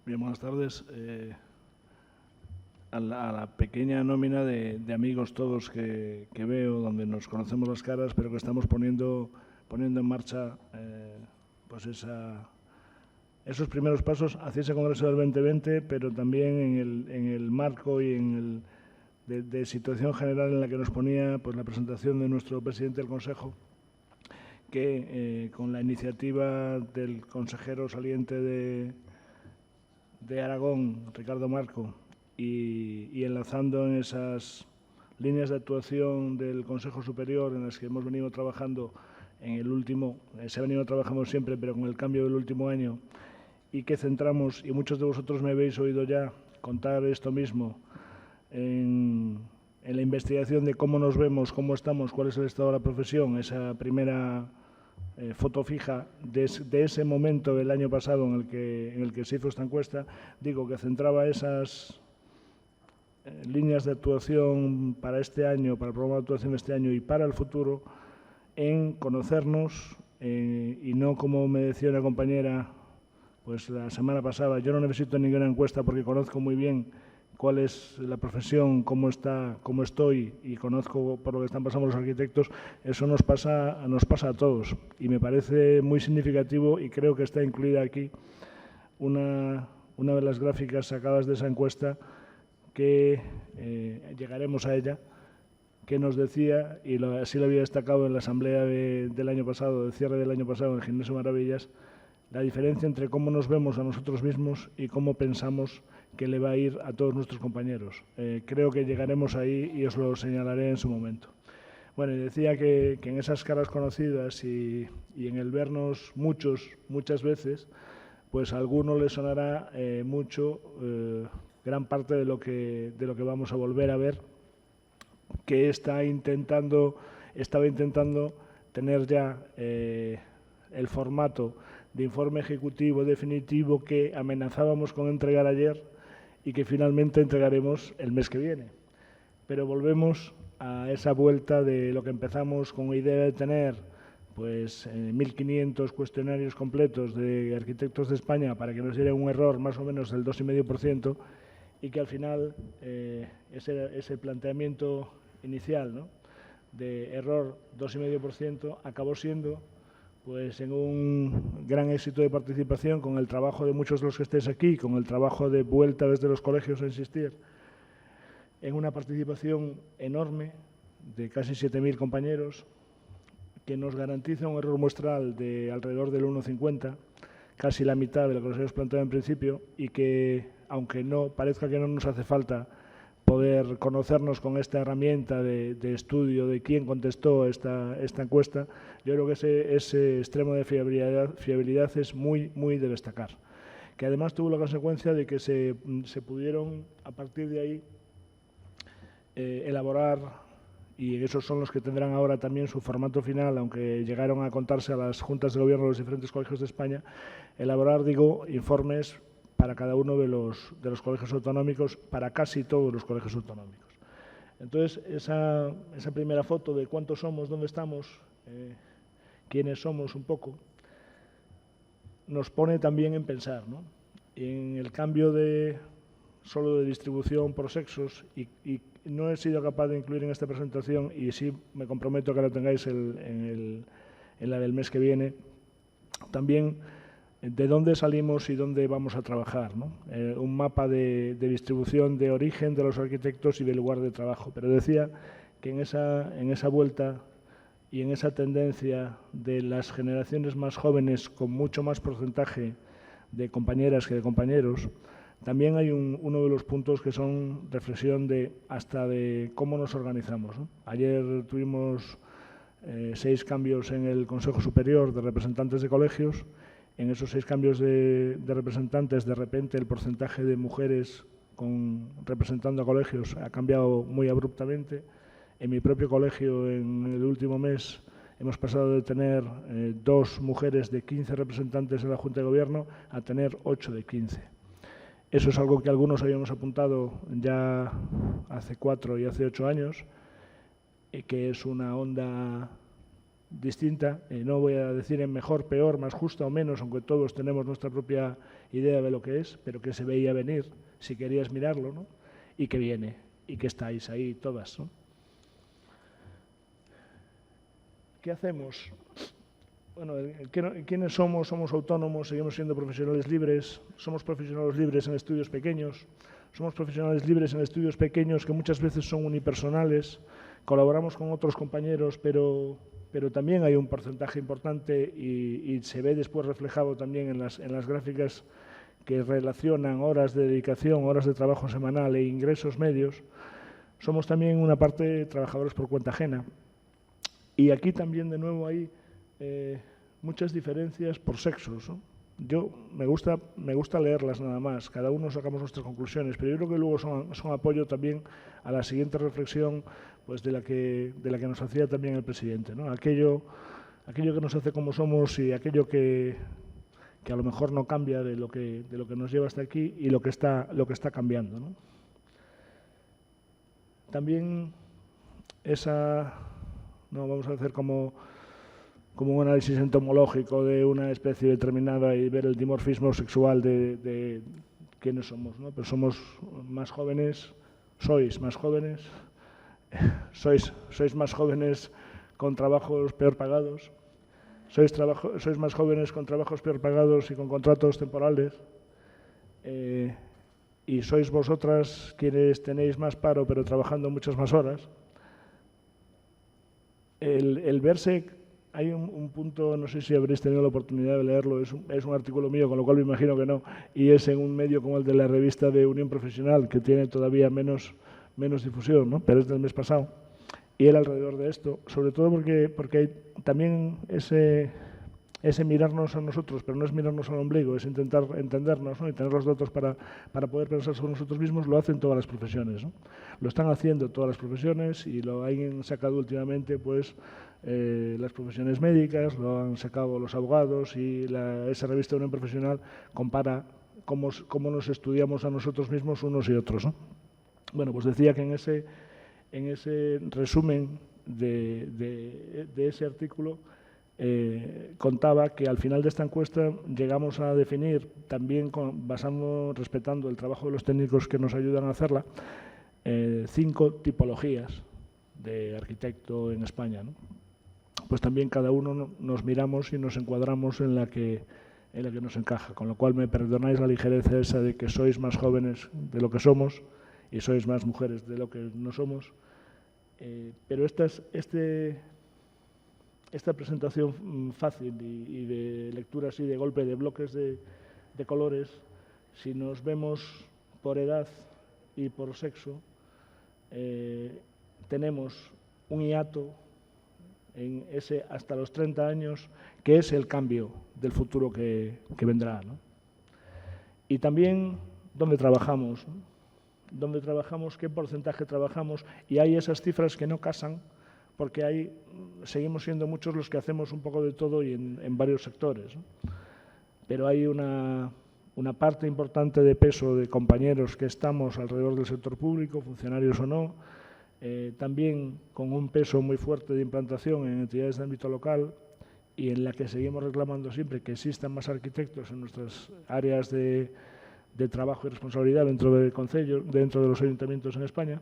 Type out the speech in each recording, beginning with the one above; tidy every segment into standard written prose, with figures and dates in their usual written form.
Bien, buenas tardes. A la pequeña nómina de amigos todos que veo, donde nos conocemos las caras, pero que estamos poniendo en marcha pues esos primeros pasos hacia ese Congreso del 2020, pero también en el marco y de situación general en la que nos ponía pues la presentación de nuestro presidente del Consejo, que con la iniciativa del consejero saliente de Aragón, Ricardo Marco, y enlazando en esas líneas de actuación del Consejo Superior en las que hemos venido trabajando en el último, se ha venido trabajando siempre, pero con el cambio del último año, y que centramos, y muchos de vosotros me habéis oído ya contar esto mismo, en la investigación de cómo nos vemos, cómo estamos, cuál es el estado de la profesión, esa primera foto fija de ese momento del año pasado en el que se hizo esta encuesta, digo que centraba esas líneas de actuación para este año, para el programa de actuación de este año y para el futuro, en conocernos y no, como me decía una compañera pues la semana pasada, yo no necesito ninguna encuesta porque conozco muy bien cuál es la profesión, cómo estoy y conozco por lo que están pasando los arquitectos. Eso nos pasa a todos y me parece muy significativo, y creo que está incluida aquí una de las gráficas sacadas de esa encuesta, que llegaremos a ella, que nos decía, y así lo había destacado en la asamblea del año pasado, del cierre del año pasado en el Gimnasio Maravillas, la diferencia entre cómo nos vemos a nosotros mismos y cómo pensamos que le va a ir a todos nuestros compañeros. Creo que llegaremos ahí y os lo señalaré en su momento. Bueno, y decía que en esas caras conocidas y en el vernos muchas veces, pues a alguno le sonará mucho gran parte de lo que vamos a volver a ver, que estaba intentando tener ya el formato de informe ejecutivo definitivo que amenazábamos con entregar ayer y que finalmente entregaremos el mes que viene. Pero volvemos a esa vuelta de lo que empezamos con la idea de tener pues 1.500 cuestionarios completos de arquitectos de España para que nos diera un error más o menos del 2,5%, y que al final ese planteamiento inicial, ¿no?, de error 2,5% acabó siendo, pues en un gran éxito de participación, con el trabajo de muchos de los que estéis aquí, con el trabajo de vuelta desde los colegios a insistir, en una participación enorme de casi 7.000 compañeros, que nos garantiza un error muestral de alrededor del 1,50, casi la mitad de lo que nos habíamos planteado en principio, y que, aunque no parezca que no nos hace falta poder conocernos con esta herramienta de estudio de quién contestó esta encuesta, yo creo que ese extremo de fiabilidad es muy de destacar. Que además tuvo la consecuencia de que se pudieron, a partir de ahí, elaborar, y esos son los que tendrán ahora también su formato final, aunque llegaron a contarse a las juntas de gobierno de los diferentes colegios de España, elaborar, digo, informes para cada uno de los colegios autonómicos, para casi todos los colegios autonómicos. Entonces, esa primera foto de cuántos somos, dónde estamos, quiénes somos un poco, nos pone también en pensar, ¿no?, en el cambio solo de distribución por sexos, y no he sido capaz de incluir en esta presentación, y sí me comprometo a que la tengáis en la del mes que viene, también de dónde salimos y dónde vamos a trabajar, ¿no? Un mapa de distribución de origen de los arquitectos y del lugar de trabajo. Pero decía que en esa vuelta y en esa tendencia de las generaciones más jóvenes, con mucho más porcentaje de compañeras que de compañeros, también hay uno de los puntos que son reflexión hasta de cómo nos organizamos, ¿no? Ayer tuvimos 6 cambios en el Consejo Superior de representantes de colegios. En esos 6 cambios de representantes, de repente el porcentaje de mujeres representando a colegios ha cambiado muy abruptamente. En mi propio colegio, en el último mes, hemos pasado de tener 2 mujeres de 15 representantes en la Junta de Gobierno a tener 8 de 15. Eso es algo que algunos habíamos apuntado ya hace 4 y hace 8 años, que es una onda distinta, no voy a decir en mejor, peor, más justa o menos, aunque todos tenemos nuestra propia idea de lo que es, pero que se veía venir si querías mirarlo, ¿no? Y que viene, y que estáis ahí todas, ¿no? ¿Qué hacemos? Bueno, ¿quiénes somos? Somos autónomos, seguimos siendo profesionales libres, somos profesionales libres en estudios pequeños, somos profesionales libres en estudios pequeños que muchas veces son unipersonales, colaboramos con otros compañeros, pero también hay un porcentaje importante y se ve después reflejado también en las gráficas que relacionan horas de dedicación, horas de trabajo semanal e ingresos medios. Somos también una parte trabajadores por cuenta ajena. Y aquí también, de nuevo, hay muchas diferencias por sexos, ¿no? Yo me gusta leerlas nada más, cada uno sacamos nuestras conclusiones, pero yo creo que luego son apoyo también a la siguiente reflexión, pues de la que nos hacía también el presidente, ¿no? Aquello que nos hace como somos y aquello que a lo mejor no cambia de lo que nos lleva hasta aquí y lo que está cambiando, ¿no? También vamos a hacer como un análisis entomológico de una especie determinada y ver el dimorfismo sexual de quiénes somos, ¿no? Pero somos más jóvenes, sois más jóvenes, sois más jóvenes con trabajos peor pagados, sois más jóvenes con trabajos peor pagados y con contratos temporales, y sois vosotras quienes tenéis más paro pero trabajando muchas más horas. El verse, hay un punto, no sé si habréis tenido la oportunidad de leerlo, es un artículo mío, con lo cual me imagino que no, y es en un medio como el de la revista de Unión Profesional, que tiene todavía menos difusión, ¿no? Pero es del mes pasado. Y él alrededor de esto, sobre todo porque hay también ese mirarnos a nosotros, pero no es mirarnos al ombligo, es intentar entendernos, ¿no? Y tener los datos para poder pensar sobre nosotros mismos, lo hacen todas las profesiones, ¿no? Lo están haciendo todas las profesiones y lo han sacado últimamente, pues, las profesiones médicas, lo han sacado los abogados y esa revista de Unión Profesional compara cómo nos estudiamos a nosotros mismos unos y otros, ¿no? Bueno, pues decía que en ese resumen de ese artículo contaba que al final de esta encuesta llegamos a definir, también respetando el trabajo de los técnicos que nos ayudan a hacerla, 5 tipologías de arquitecto en España, ¿no? Pues también cada uno nos miramos y nos encuadramos en la que nos encaja, con lo cual me perdonáis la ligereza esa de que sois más jóvenes de lo que somos y sois más mujeres de lo que no somos, pero esta presentación fácil y de lectura así de golpe de bloques de colores, si nos vemos por edad y por sexo, tenemos un hiato en ese hasta los 30 años, que es el cambio del futuro que vendrá, ¿no? Y también dónde trabajamos, ¿no? Dónde trabajamos, qué porcentaje trabajamos, y hay esas cifras que no casan, porque seguimos siendo muchos los que hacemos un poco de todo y en varios sectores, ¿no? Pero hay una parte importante de peso de compañeros que estamos alrededor del sector público, funcionarios o no, también con un peso muy fuerte de implantación en entidades de ámbito local y en la que seguimos reclamando siempre que existan más arquitectos en nuestras áreas de trabajo y responsabilidad dentro del concello, dentro de los ayuntamientos en España,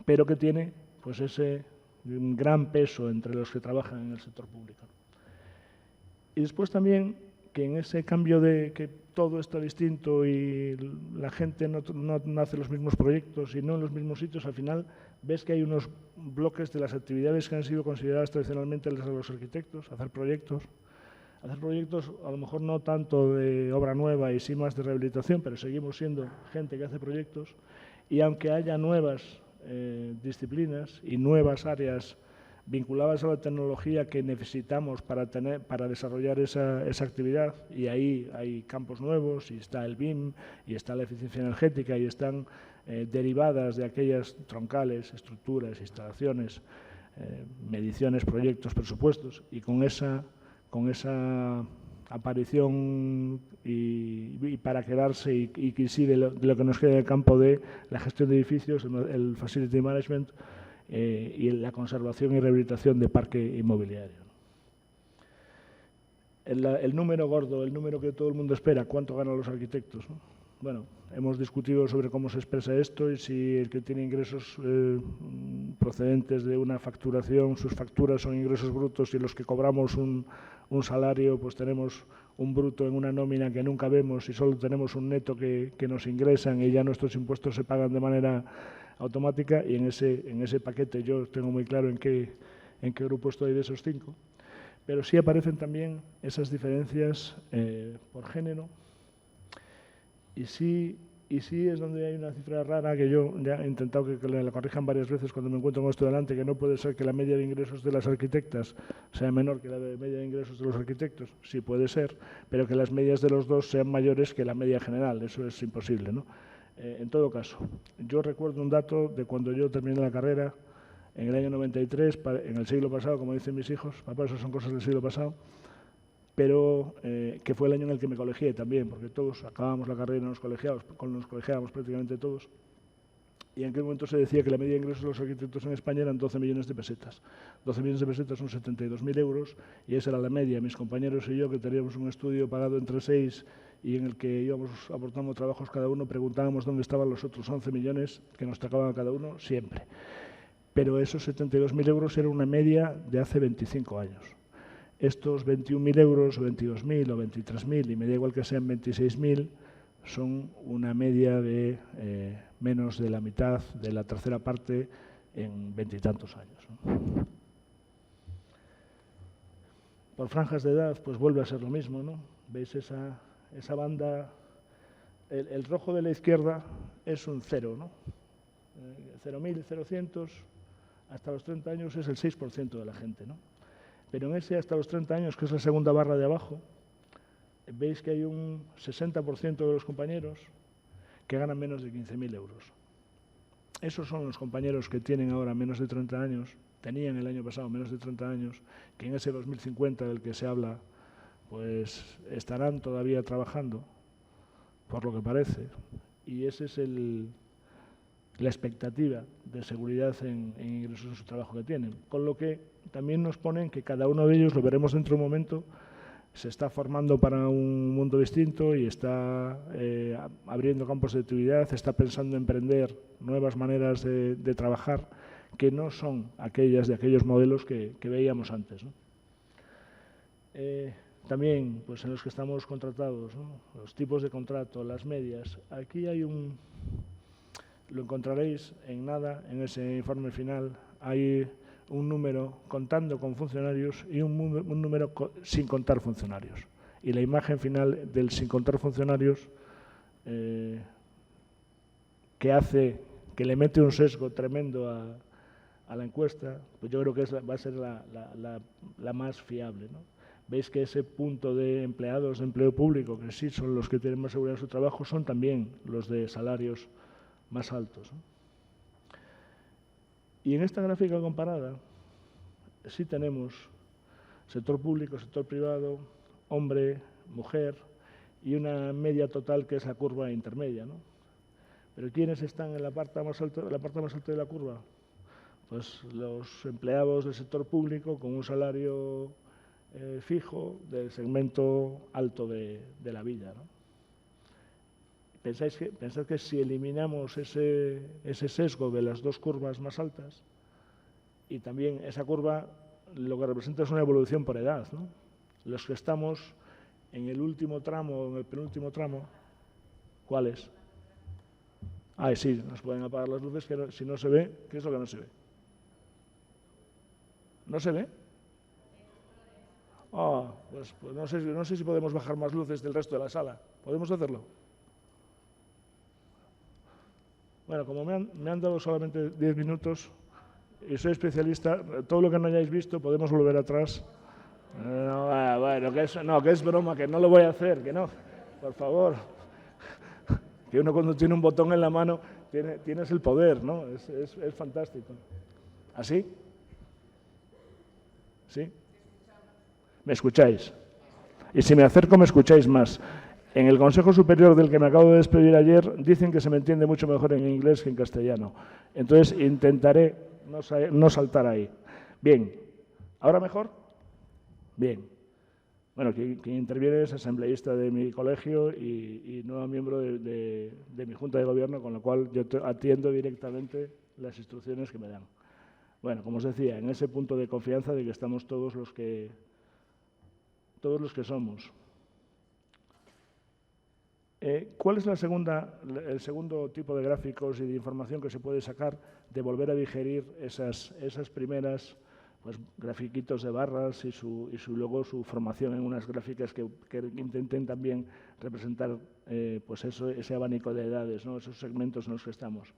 pero que tiene pues ese gran peso entre los que trabajan en el sector público. Y después también que en ese cambio de que todo está distinto y la gente no hace los mismos proyectos y no en los mismos sitios, al final ves que hay unos bloques de las actividades que han sido consideradas tradicionalmente las de los arquitectos, hacer proyectos a lo mejor no tanto de obra nueva y sí más de rehabilitación, pero seguimos siendo gente que hace proyectos, y aunque haya nuevas disciplinas y nuevas áreas vinculadas a la tecnología que necesitamos para desarrollar esa actividad, y ahí hay campos nuevos, y está el BIM, y está la eficiencia energética, y están derivadas de aquellas troncales, estructuras, instalaciones, mediciones, proyectos, presupuestos, y con esa aparición y para quedarse y sí de lo que nos queda en el campo de la gestión de edificios, el facility management, y la conservación y rehabilitación de parque inmobiliario. El número gordo, el número que todo el mundo espera, ¿cuánto ganan los arquitectos, ¿no? Bueno, hemos discutido sobre cómo se expresa esto y si el que tiene ingresos procedentes de una facturación, sus facturas son ingresos brutos y los que cobramos un salario, pues tenemos un bruto en una nómina que nunca vemos y solo tenemos un neto que nos ingresan y ya nuestros impuestos se pagan de manera automática, y en ese paquete yo tengo muy claro en qué grupo estoy de esos 5. Pero sí aparecen también esas diferencias por género. Y sí es donde hay una cifra rara que yo ya he intentado que la corrijan varias veces cuando me encuentro con esto delante, que no puede ser que la media de ingresos de las arquitectas sea menor que la media de ingresos de los arquitectos. Sí puede ser, pero que las medias de los dos sean mayores que la media general. Eso es imposible, ¿no? En todo caso, yo recuerdo un dato de cuando yo terminé la carrera, en el año 93, en el siglo pasado, como dicen mis hijos, papá, eso son cosas del siglo pasado, pero que fue el año en el que me colegié también, porque todos acabábamos la carrera y nos colegiábamos prácticamente todos, y en aquel momento se decía que la media de ingresos de los arquitectos en España eran 12 millones de pesetas. 12 millones de pesetas son 72.000 euros, y esa era la media. Mis compañeros y yo, que teníamos un estudio pagado entre 6 y en el que íbamos aportando trabajos cada uno, preguntábamos dónde estaban los otros 11 millones que nos tocaban a cada uno siempre. Pero esos 72.000 euros eran una media de hace 25 años. Estos 21.000 euros, o 22.000, o 23.000, y me da igual que sean 26.000, son una media de menos de la mitad, de la tercera parte, en 20 y tantos años, ¿no? Por franjas de edad, pues vuelve a ser lo mismo, ¿no? ¿Veis esa banda? El rojo de la izquierda es un 0, ¿no? 0.000, 0.100, hasta los 30 años es el 6% de la gente, ¿no? Pero en ese hasta los 30 años, que es la segunda barra de abajo, veis que hay un 60% de los compañeros que ganan menos de 15.000 euros. Esos son los compañeros que tienen ahora menos de 30 años, tenían el año pasado menos de 30 años, que en ese 2050 del que se habla, pues estarán todavía trabajando, por lo que parece, y esa es la expectativa de seguridad en ingresos en su trabajo que tienen. Con lo que también nos ponen que cada uno de ellos, lo veremos dentro de un momento, se está formando para un mundo distinto y está abriendo campos de actividad, está pensando en emprender nuevas maneras de trabajar que no son aquellas de aquellos modelos que veíamos antes, ¿no? También, pues en los que estamos contratados, ¿no? Los tipos de contrato, las medias. Aquí hay lo encontraréis en nada, en ese informe final, hay un número contando con funcionarios y un número sin contar funcionarios. Y la imagen final del sin contar funcionarios que le mete un sesgo tremendo a la encuesta, pues yo creo que va a ser la más fiable, ¿no? Veis que ese punto de empleados de empleo público, que sí son los que tienen más seguridad en su trabajo, son también los de salarios más altos, ¿no? Y en esta gráfica comparada sí tenemos sector público, sector privado, hombre, mujer y una media total que es la curva intermedia, ¿no? Pero ¿quiénes están en la parte más alta de la curva? Pues los empleados del sector público con un salario fijo del segmento alto de la vida, ¿no? Pensad que si eliminamos ese sesgo de las dos curvas más altas, y también esa curva lo que representa es una evolución por edad, ¿no? Los que estamos en el último tramo o en el penúltimo tramo, ¿cuáles? Ah, sí, nos pueden apagar las luces, que si no se ve, ¿qué es lo que no se ve? ¿No se ve? Ah, pues no sé si podemos bajar más luces del resto de la sala. ¿Podemos hacerlo? Bueno, como me han dado solamente 10 minutos y soy especialista, todo lo que no hayáis visto podemos volver atrás. Bueno, que es broma, que no lo voy a hacer, que no, por favor. Que uno cuando tiene un botón en la mano tienes el poder, ¿no? Es fantástico. ¿Así? ¿Sí? ¿Me escucháis? Y si me acerco me escucháis más. En el Consejo Superior del que me acabo de despedir ayer dicen que se me entiende mucho mejor en inglés que en castellano. Entonces intentaré no saltar ahí. Bien, ¿ahora mejor? Bien. Bueno, quien interviene es asambleísta de mi colegio y nuevo miembro de mi junta de gobierno, con lo cual yo atiendo directamente las instrucciones que me dan. Bueno, como os decía, en ese punto de confianza de que estamos todos los que somos. ¿Cuál es el segundo tipo de gráficos y de información que se puede sacar de volver a digerir esas primeras grafiquitos de barras y luego su formación en unas gráficas que intenten también representar ese abanico de edades, ¿no? Esos segmentos en los que estamos?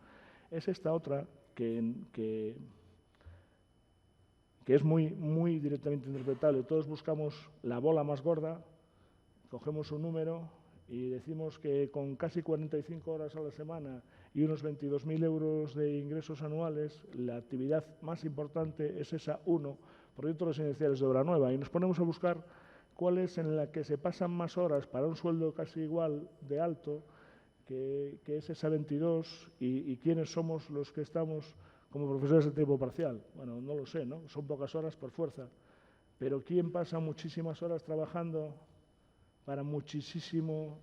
Es esta otra que es muy directamente interpretable. Todos buscamos la bola más gorda, cogemos un número y decimos que con casi 45 horas a la semana y unos 22.000 euros de ingresos anuales, la actividad más importante es esa 1, proyectos residenciales de obra nueva, y nos ponemos a buscar cuál es en la que se pasan más horas para un sueldo casi igual de alto, que es esa 22, y quiénes somos los que estamos como profesores de tiempo parcial. Bueno, no lo sé, ¿no? Son pocas horas por fuerza, pero ¿quién pasa muchísimas horas trabajando para muchísimo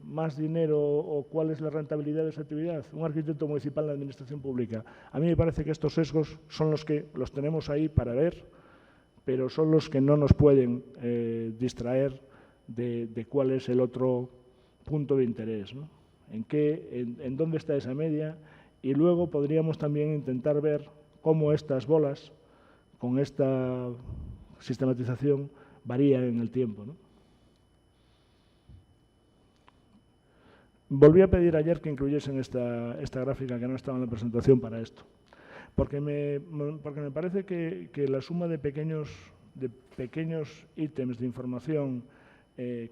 más dinero, o cuál es la rentabilidad de esa actividad? Un arquitecto municipal en la administración pública. A mí me parece que estos sesgos son los que los tenemos ahí para ver, pero son los que no nos pueden distraer de cuál es el otro punto de interés, ¿no? En dónde está esa media, y luego podríamos también intentar ver cómo estas bolas, con esta sistematización, varían en el tiempo, ¿no? Volví a pedir ayer que incluyesen esta gráfica que no estaba en la presentación para esto, porque me parece que la suma de pequeños ítems de información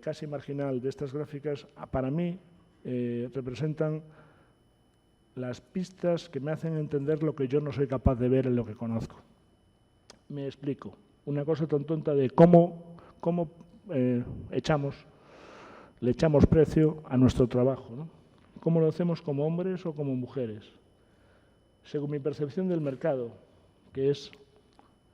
casi marginal de estas gráficas, para mí, representan las pistas que me hacen entender lo que yo no soy capaz de ver en lo que conozco. Me explico. Una cosa tan tonta de cómo le echamos precio a nuestro trabajo, ¿no? ¿Cómo lo hacemos como hombres o como mujeres? Según mi percepción del mercado, que es,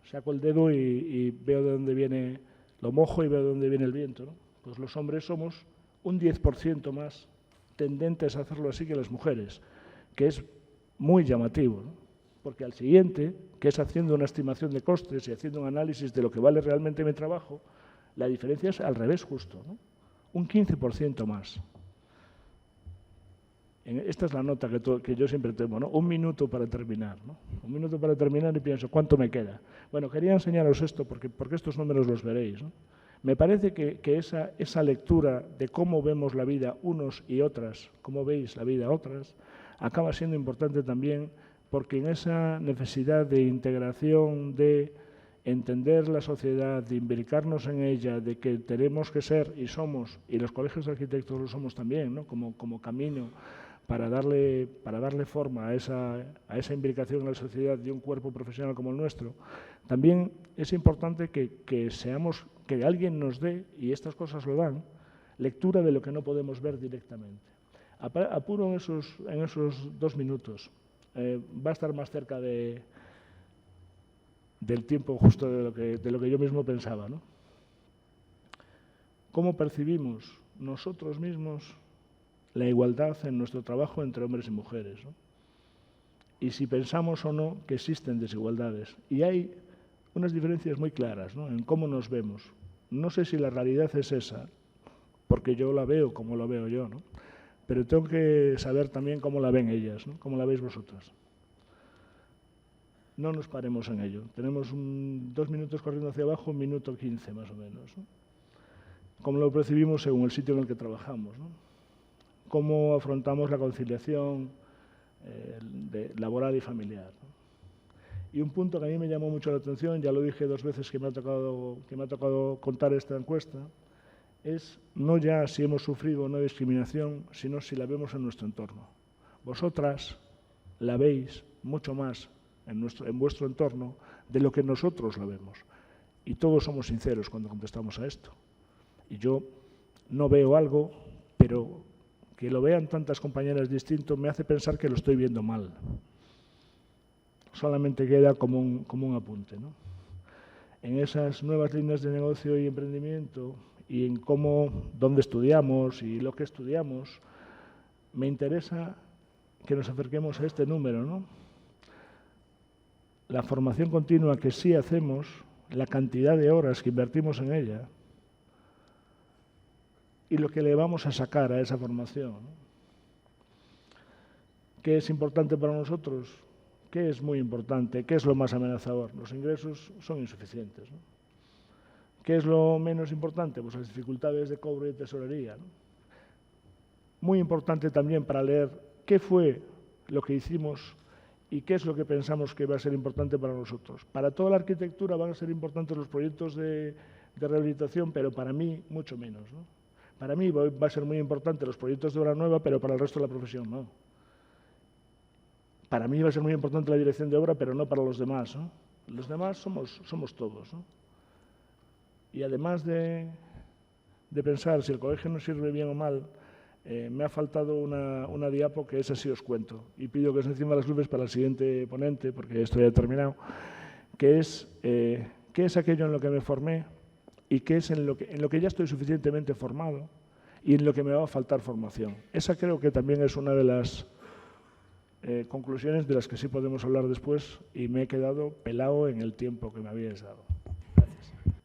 saco el dedo y veo de dónde viene, lo mojo y veo de dónde viene el viento, ¿no? Pues los hombres somos un 10% más tendentes a hacerlo así que las mujeres, que es muy llamativo, ¿no? Porque al siguiente, que es haciendo una estimación de costes y haciendo un análisis de lo que vale realmente mi trabajo, la diferencia es al revés justo, ¿no? Un 15% más. Esta es la nota que yo siempre temo, ¿no? Un minuto para terminar, ¿no? Un minuto para terminar y pienso, ¿cuánto me queda? Bueno, quería enseñaros esto porque estos números los veréis, ¿no? Me parece que esa lectura de cómo vemos la vida unos y otras, cómo veis la vida otras, acaba siendo importante también, porque en esa necesidad de integración, de entender la sociedad, de imbricarnos en ella, de que tenemos que ser y somos, y los colegios de arquitectos lo somos también, ¿no? como camino para darle forma a esa imbricación en la sociedad de un cuerpo profesional como el nuestro. También es importante que alguien nos dé, y estas cosas lo dan, lectura de lo que no podemos ver directamente. Apuro en esos 2 minutos. Va a estar más cerca del tiempo justo de lo que yo mismo pensaba, ¿no? ¿Cómo percibimos nosotros mismos la igualdad en nuestro trabajo entre hombres y mujeres, ¿no? Y si pensamos o no que existen desigualdades. Y hay unas diferencias muy claras, ¿no? En cómo nos vemos. No sé si la realidad es esa, porque yo la veo como lo veo yo, ¿no? Pero tengo que saber también cómo la ven ellas, ¿no? Cómo la veis vosotras. No nos paremos en ello. Tenemos 2 minutos corriendo hacia abajo, 1 minuto 15 más o menos, ¿no? Cómo lo percibimos según el sitio en el que trabajamos, ¿no? Cómo afrontamos la conciliación laboral y familiar, ¿no? Y un punto que a mí me llamó mucho la atención, ya lo dije 2 veces que me ha tocado contar esta encuesta, es no ya si hemos sufrido una discriminación, sino si la vemos en nuestro entorno. Vosotras la veis mucho más en vuestro entorno de lo que nosotros la vemos. Y todos somos sinceros cuando contestamos a esto. Y yo no veo algo, pero que lo vean tantas compañeras distinto me hace pensar que lo estoy viendo mal. Solamente queda como un apunte, ¿no? En esas nuevas líneas de negocio y emprendimiento y en dónde estudiamos y lo que estudiamos, me interesa que nos acerquemos a este número, ¿no? La formación continua que sí hacemos, la cantidad de horas que invertimos en ella y lo que le vamos a sacar a esa formación, ¿no? ¿Qué es importante para nosotros? ¿Qué es muy importante? ¿Qué es lo más amenazador? Los ingresos son insuficientes, ¿no? ¿Qué es lo menos importante? Pues las dificultades de cobro y de tesorería, ¿no? Muy importante también para leer qué fue lo que hicimos y qué es lo que pensamos que va a ser importante para nosotros. Para toda la arquitectura van a ser importantes los proyectos de rehabilitación, pero para mí mucho menos, ¿no? Para mí va a ser muy importante los proyectos de obra nueva, pero para el resto de la profesión no. Para mí va a ser muy importante la dirección de obra, pero no para los demás, ¿no? Los demás somos todos, ¿no? Y además de pensar si el colegio nos sirve bien o mal, me ha faltado una diapo que esa sí os cuento. Y pido que os encienda las luces para el siguiente ponente, porque esto ya he terminado, que es qué es aquello en lo que me formé y qué es en lo que ya estoy suficientemente formado y en lo que me va a faltar formación. Esa creo que también es una de las conclusiones de las que sí podemos hablar después y me he quedado pelado en el tiempo que me habíais dado. Gracias.